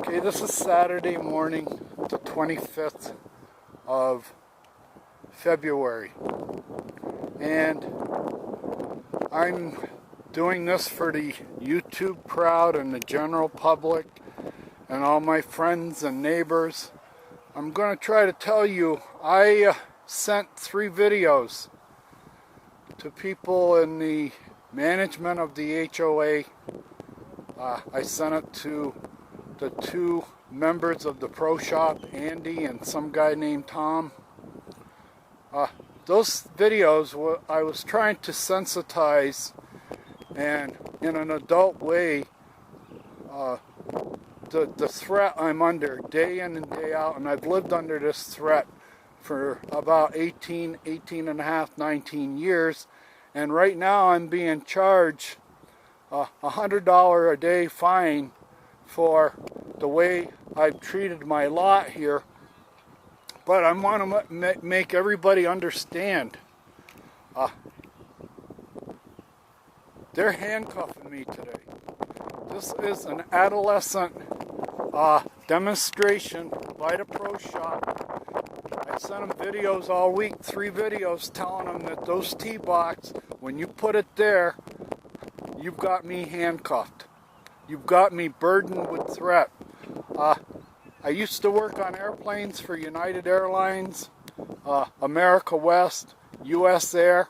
Okay, this is Saturday morning, the 25th of February, and I'm doing this for the YouTube crowd and the general public and all my friends and neighbors. I'm going to try to tell you, I sent 3 videos to people in the management of the HOA. I sent it to the 2 members of the pro shop, Andy and some guy named Tom. Those videos, I was trying to sensitize and in an adult way the threat I'm under day in and day out, and I've lived under this threat for about 18 and a half, 19 years, and right now I'm being charged $100 a day fine for the way I've treated my lot here. But I want to make everybody understand, they're handcuffing me today. This is an adolescent demonstration by the pro shop. I sent them videos all week, 3 videos telling them that those T-box, when you put it there, you've got me handcuffed. You've got me burdened with threat. I used to work on airplanes for United Airlines, America West, US Air.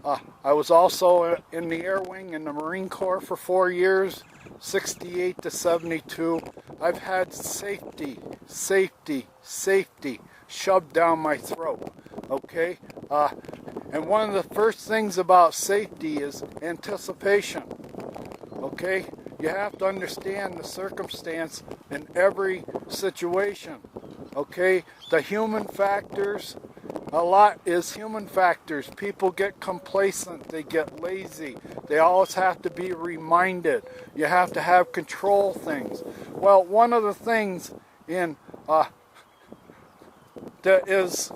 I was also in the Air Wing in the Marine Corps for 4 years, 68 to 72. I've had safety shoved down my throat, okay? And one of the first things about safety is anticipation, okay? You have to understand the circumstance in every situation, okay? The human factors, a lot is human factors. People get complacent, they get lazy, they always have to be reminded. You have to have control things. Well, one of the things in that is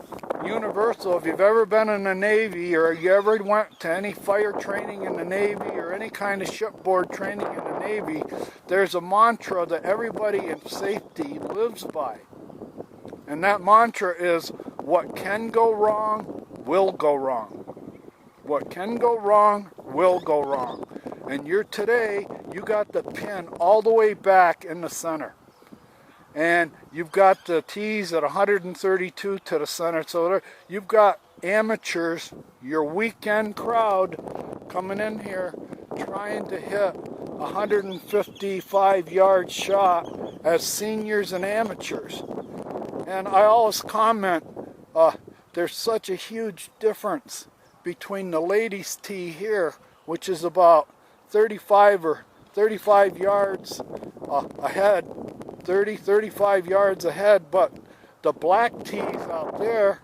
universal, if you've ever been in the Navy or you ever went to any fire training in the Navy or any kind of shipboard training in the Navy, there's a mantra that everybody in safety lives by. And that mantra is, what can go wrong will go wrong. What can go wrong will go wrong. And today, you got the pin all the way back in the center. And you've got the tees at 132 to the center. So you've got amateurs, your weekend crowd, coming in here trying to hit a 155-yard shot as seniors and amateurs. And I always comment, there's such a huge difference between the ladies' tee here, which is about 35 yards ahead, 35 yards ahead, but the black tees out there,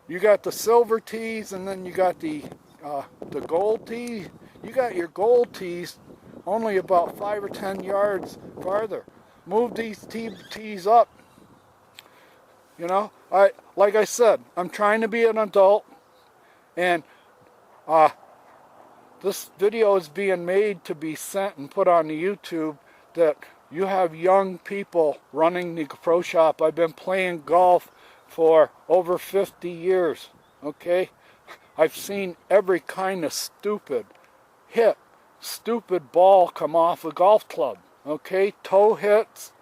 you got the silver tees, and then you got the gold tee. You got your gold tees only about 5 or 10 yards farther. Move these tees up. You know, like I said, I'm trying to be an adult, and this video is being made to be sent and put on the YouTube that you have young people running the pro shop. I've been playing golf for over 50 years, okay? I've seen every kind of stupid ball come off a golf club, okay? Toe hits,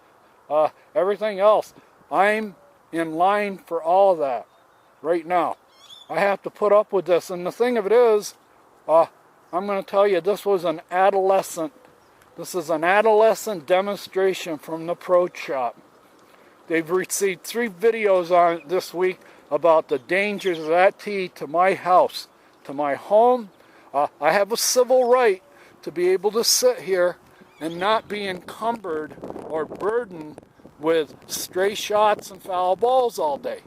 everything else. I'm in line for all of that right now. I have to put up with this. And the thing of it is, I'm going to tell you, this is an adolescent demonstration from the pro shop. They've received 3 videos on this week about the dangers of that tee to my house, to my home. I have a civil right to be able to sit here and not be encumbered or burdened with stray shots and foul balls all day.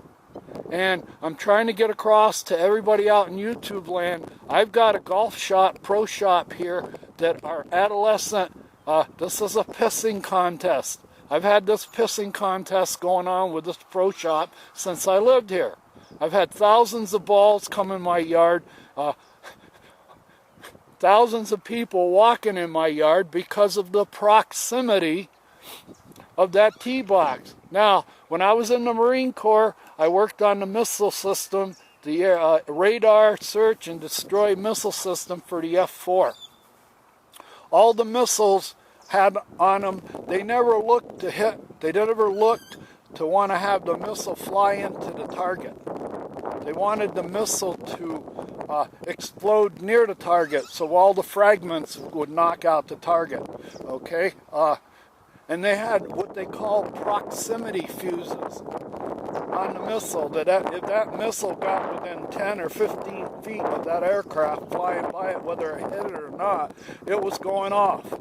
And I'm trying to get across to everybody out in YouTube land. I've got a golf shop, pro shop here that are adolescent. This is a pissing contest. I've had this pissing contest going on with this pro shop since I lived here. I've had thousands of balls come in my yard. Thousands of people walking in my yard because of the proximity of that T-box. Now, when I was in the Marine Corps, I worked on the missile system, the radar search and destroy missile system for the F-4. All the missiles had on them, they never looked to hit, they never looked to want to have the missile fly into the target. They wanted the missile to explode near the target, so all the fragments would knock out the target, okay? And they had what they call proximity fuses on the missile, that if that missile got within 10 or 15 feet of that aircraft flying by it, whether it hit it or not, it was going off.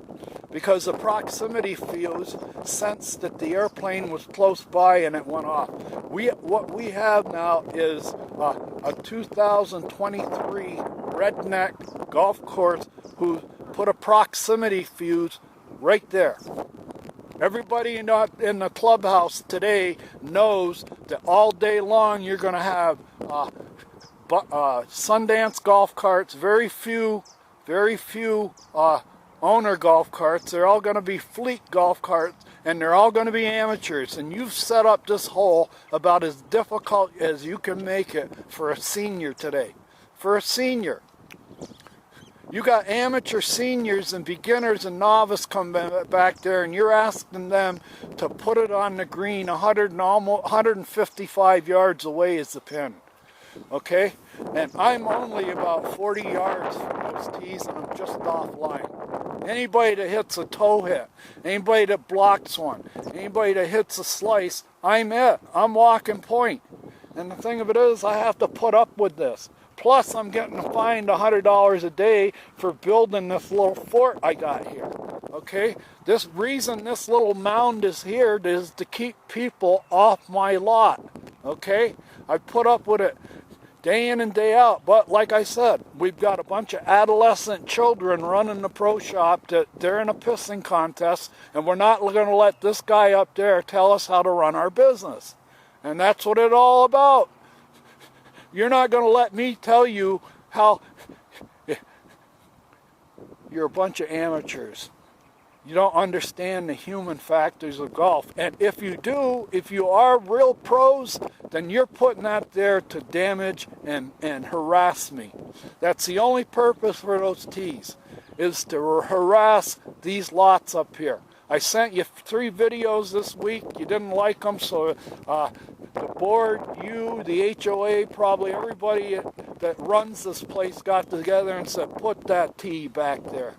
Because the proximity fuse sensed that the airplane was close by and it went off. What we have now is a 2023 redneck golf course who put a proximity fuse right there. Everybody in the clubhouse today knows that all day long you're going to have Sundance golf carts, very few owner golf carts. They're all going to be fleet golf carts, and they're all going to be amateurs. And you've set up this hole about as difficult as you can make it for a senior today. For a senior. You got amateur seniors and beginners and novice coming back there, and you're asking them to put it on the green 155 yards away is the pin. Okay? And I'm only about 40 yards from those tees, and I'm just offline. Anybody that hits a toe hit, anybody that blocks one, anybody that hits a slice, I'm it. I'm walking point. And the thing of it is, I have to put up with this. Plus, I'm getting fined $100 a day for building this little fort I got here. Okay? This reason this little mound is here is to keep people off my lot. Okay? I put up with it day in and day out. But like I said, we've got a bunch of adolescent children running the pro shop that they're in a pissing contest, and we're not going to let this guy up there tell us how to run our business. And that's what it's all about. You're not going to let me tell you how you're a bunch of amateurs. You don't understand the human factors of golf. And if you do, if you are real pros, then you're putting that there to damage and harass me. That's the only purpose for those tees, is to harass these lots up here. I sent you 3 videos this week. You didn't like them, so the board, you, the HOA, probably everybody that runs this place got together and said, put that tee back there.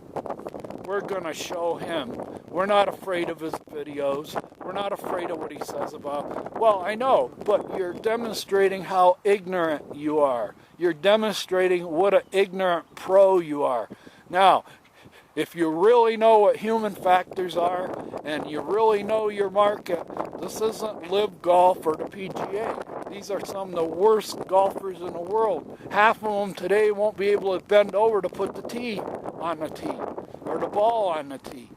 We're going to show him. We're not afraid of his videos. We're not afraid of what he says about. Well, I know, but you're demonstrating how ignorant you are. You're demonstrating what an ignorant pro you are. Now, if you really know what human factors are and you really know your market, this isn't Live Golf or the PGA. These are some of the worst golfers in the world. Half of them today won't be able to bend over to put the tee on the tee or the ball on the tee.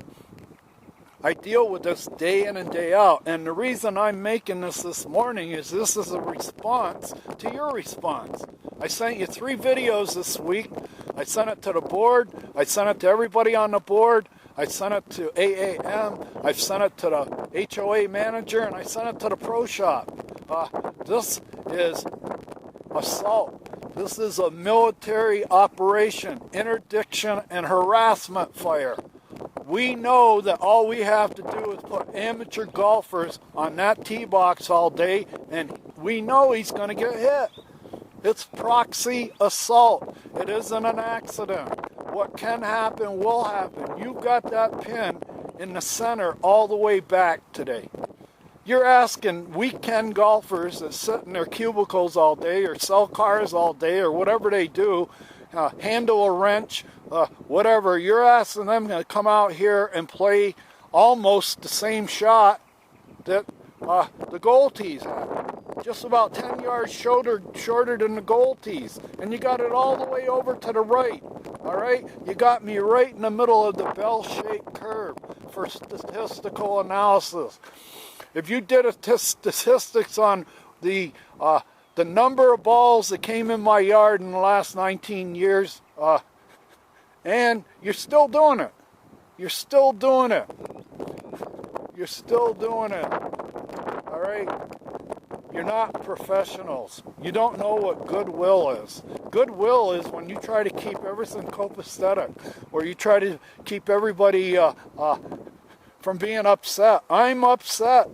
I deal with this day in and day out, and the reason I'm making this morning is this is a response to your response. I sent you 3 videos this week. I sent it to the board. I sent it to everybody on the board. I sent it to AAM. I've sent it to the HOA manager, and I sent it to the pro shop. This is assault. This is a military operation, interdiction and harassment fire. We know that all we have to do is put amateur golfers on that tee box all day, and we know he's going to get hit. It's proxy assault. It isn't an accident. What can happen will happen. You've got that pin in the center all the way back today. You're asking weekend golfers that sit in their cubicles all day or sell cars all day or whatever they do, handle a wrench, whatever. You're asking them to come out here and play almost the same shot that the goal tees have. Just about 10 yards shorter than the goal tees. And you got it all the way over to the right. All right? You got me right in the middle of the bell-shaped curve for statistical analysis. If you did a statistics on the number of balls that came in my yard in the last 19 years, and you're still doing it. You're still doing it. You're still doing it. All right? You're not professionals. You don't know what goodwill is. Goodwill is when you try to keep everything copacetic, or you try to keep everybody from being upset. I'm upset.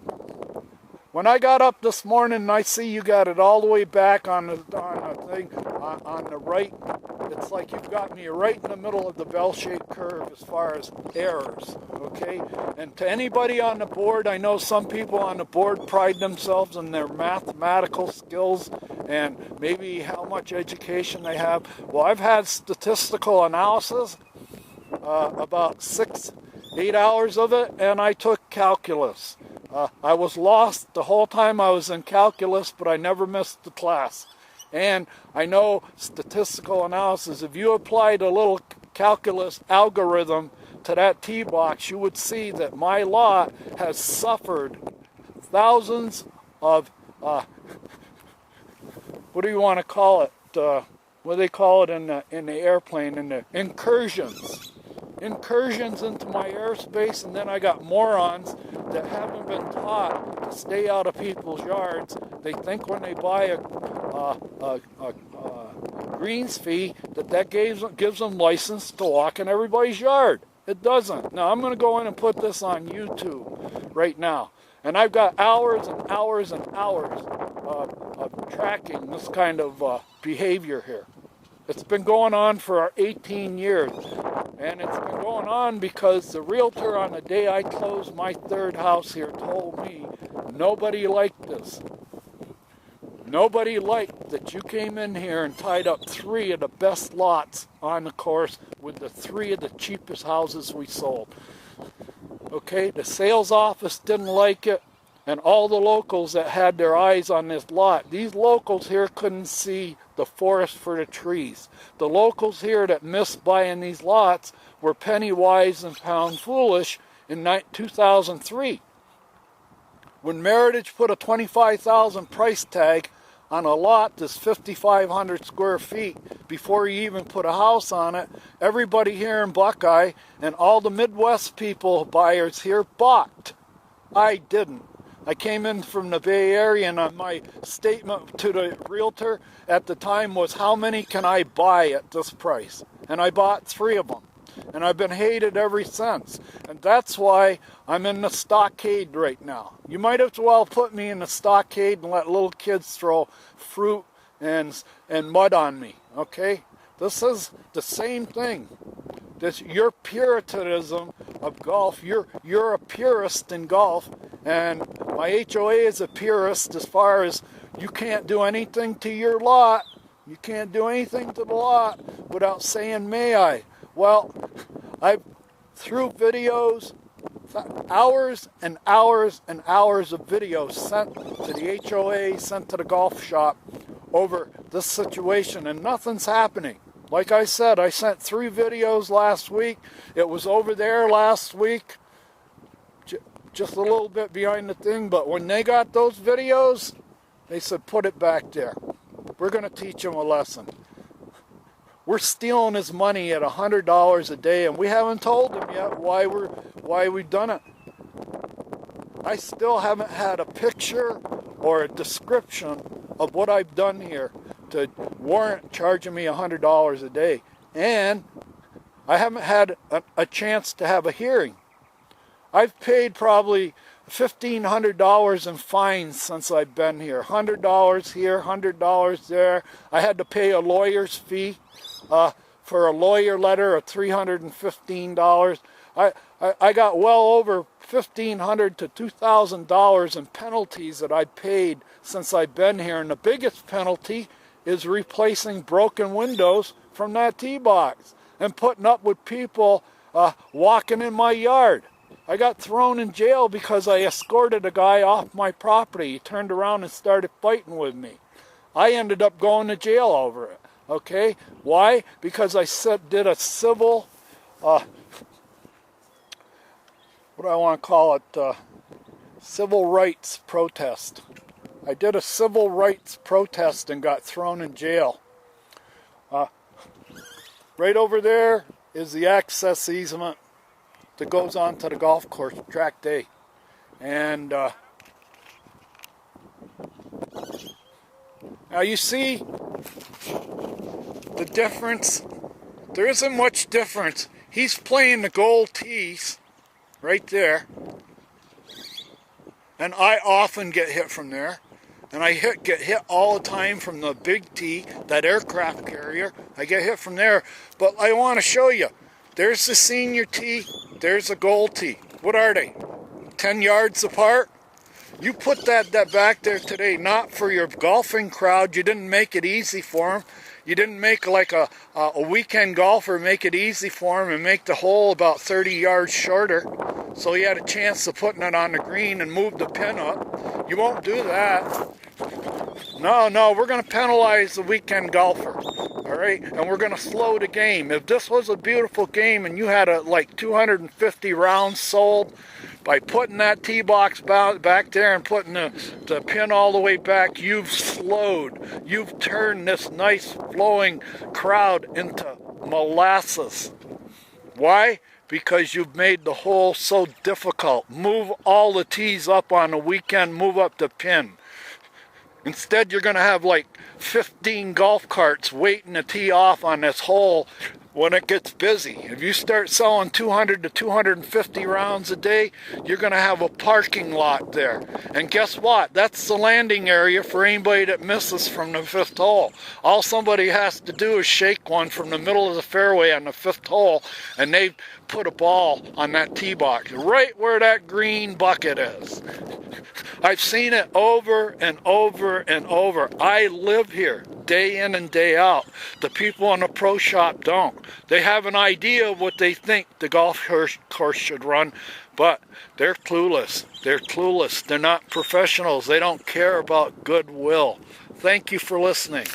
When I got up this morning and I see you got it all the way back on the thing, on the right, it's like you've got me right in the middle of the bell-shaped curve as far as errors, okay? And to anybody on the board, I know some people on the board pride themselves in their mathematical skills and maybe how much education they have. Well, I've had statistical analysis, about 6-8 hours of it, and I took calculus. I was lost the whole time I was in calculus, but I never missed the class. And I know statistical analysis, if you applied a little calculus algorithm to that tee box, you would see that my lot has suffered thousands of, what do you want to call it? What do they call it in the airplane? In the incursions into my airspace, and then I got morons that haven't been taught to stay out of people's yards. They think when they buy a greens fee that gives them license to walk in everybody's yard. It doesn't. Now I'm going to go in and put this on YouTube right now, and I've got hours and hours and hours of tracking this kind of behavior here. It's been going on for 18 years. And it's been going on because the realtor on the day I closed my third house here told me nobody liked this. Nobody liked that you came in here and tied up 3 of the best lots on the course with the 3 of the cheapest houses we sold. Okay, the sales office didn't like it, and all the locals that had their eyes on this lot, these locals here couldn't see the forest for the trees. The locals here that missed buying these lots were penny wise and pound foolish in 2003. When Meritage put a $25,000 price tag on a lot that's 5,500 square feet before you even put a house on it, everybody here in Buckeye and all the Midwest people, buyers here, balked. I didn't. I came in from the Bay Area, and my statement to the realtor at the time was, how many can I buy at this price? And I bought 3 of them. And I've been hated ever since. And that's why I'm in the stockade right now. You might as well put me in the stockade and let little kids throw fruit and mud on me, okay? This is the same thing. Your puritanism of golf, you're a purist in golf, and my HOA is a purist as far as you can't do anything to your lot. You can't do anything to the lot without saying, may I? Well, I've, through videos, hours and hours and hours of videos sent to the HOA, sent to the golf shop over this situation, and nothing's happening. Like I said, I sent 3 videos last week. It was over there last week, just a little bit behind the thing, but when they got those videos, they said, put it back there. We're going to teach them a lesson. We're stealing his money at $100 a day, and we haven't told him yet why we've done it. I still haven't had a picture or a description of what I've done here to warrant charging me $100 a day. And I haven't had a chance to have a hearing. I've paid probably $1,500 in fines since I've been here. $100 here, $100 there. I had to pay a lawyer's fee for a lawyer letter of $315. I got well over $1,500 to $2,000 in penalties that I paid since I've been here. And the biggest penalty is replacing broken windows from that tee box and putting up with people walking in my yard. I got thrown in jail because I escorted a guy off my property. He turned around and started fighting with me. I ended up going to jail over it. Okay? Why? Because I did a civil, what do I want to call it? Civil rights protest. I did a civil rights protest and got thrown in jail. Right over there is the access easement that goes on to the golf course track day. And now you see the difference. There isn't much difference. He's playing the gold tees right there, and I often get hit from there. And I get hit all the time from the big tee, that aircraft carrier. I get hit from there. But I want to show you. There's the senior tee. There's the gold tee. What are they? 10 yards apart? You put that back there today, not for your golfing crowd. You didn't make it easy for them. You didn't make like a weekend golfer, make it easy for him and make the hole about 30 yards shorter. So he had a chance of putting it on the green and move the pin up. You won't do that. No, we're going to penalize the weekend golfer, all right? And we're going to slow the game. If this was a beautiful game and you had like 250 rounds sold, by putting that tee box back there and putting the pin all the way back, you've slowed. You've turned this nice flowing crowd into molasses. Why? Because you've made the hole so difficult. Move all the tees up on the weekend, move up the pin. Instead, you're going to have like 15 golf carts waiting to tee off on this hole when it gets busy. If you start selling 200 to 250 rounds a day, you're going to have a parking lot there. And guess what? That's the landing area for anybody that misses from the 5th hole. All somebody has to do is shake one from the middle of the fairway on the 5th hole, and they put a ball on that tee box, right where that green bucket is. I've seen it over and over and over. I live here day in and day out. The people in the pro shop don't. They have an idea of what they think the golf course should run, but they're clueless. They're clueless. They're not professionals. They don't care about goodwill. Thank you for listening.